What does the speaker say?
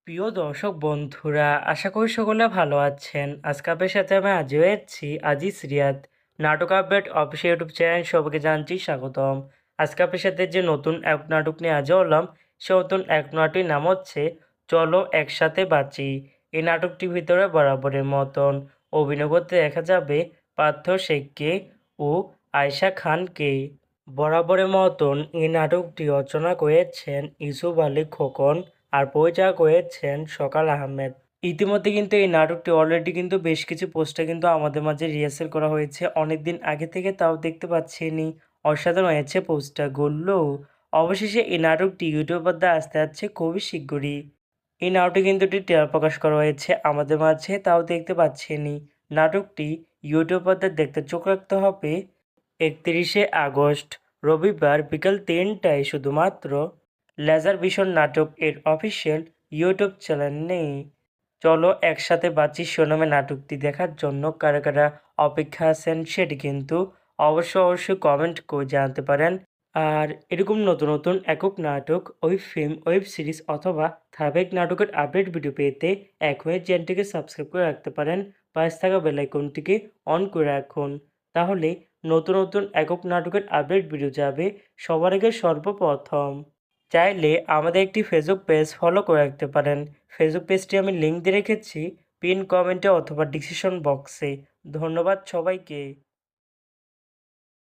প্রিয় দর্শক বন্ধুরা, আশা করি সকলে ভালো আছেন। আজকে আপনার সাথে আমি আজও এসেছি আজিজ রিয়াদ নাটক আপডেট অফিসিয়াল ইউটিউব চ্যানেল সবাইকে জানছি স্বাগতম। আজকে আপনার সাথে যে নতুন এক নাটক নিয়ে আজও হলাম, সে নতুন এক নাটকের নাম হচ্ছে চলো একসাথে বাঁচি। এই নাটকটির ভিতরে বরাবরের মতন অভিনয় করতে দেখা যাবে পার্থ শেখকে ও আয়শা খানকে। বরাবরের মতন এই নাটকটি রচনা করেছেন ইউসুফ আলী খোকন আর পরিচালক হয়েছেন সকাল আহমেদ। ইতিমধ্যে কিন্তু এই নাটকটি অলরেডি কিন্তু বেশ কিছু পোস্টার কিন্তু আমাদের মাঝে রিহার্সেল করা হয়েছে অনেক দিন আগে থেকে, তাও দেখতে পাচ্ছেনি অসাধারণ হয়েছে পোস্টারগুলো। অবশেষে এই নাটকটি ইউটিউব পর্দায় আসতে যাচ্ছে খুবই শীঘ্রই। এই নাটকটি কিন্তু একটি ট্রেলার প্রকাশ করা হয়েছে আমাদের মাঝে, তাও দেখতে পাচ্ছেনি। নাটকটি ইউটিউব পর্দায় দেখতে চোখ রাখতে হবে 31শে আগস্ট রবিবার বিকাল 3টায় শুধুমাত্র লেজার ভিশন নাটক এর অফিসিয়াল ইউটিউব চ্যানেল নেই। চলো একসাথে বাঁচি শিরোনামে নাটকটি দেখার জন্য কারা কারা অপেক্ষা আছেন সেটি কিন্তু অবশ্যই কমেন্ট করে জানাতে পারেন। আর এরকম নতুন নতুন একক নাটক, ওয়েব ফিল্ম, ওয়েব সিরিজ অথবা ধারাবাহিক নাটকের আপডেট ভিডিও পেতে এখনই চ্যানেলটিকে সাবস্ক্রাইব করে রাখতে পারেন। পাশে থাকা বেল আইকনটিকে অন করে রাখুন, তাহলে নতুন নতুন একক নাটকের আপডেট ভিডিও যাবে সবার আগে সর্বপ্রথম। চাইলে আমাদের একটি ফেসবুক পেজ ফলো করে রাখতে পারেন। ফেসবুক পেজটি আমি লিঙ্ক দিয়ে রেখেছি পিন কমেন্টে অথবা ডিসক্রিপশন বক্সে। ধন্যবাদ সবাইকে।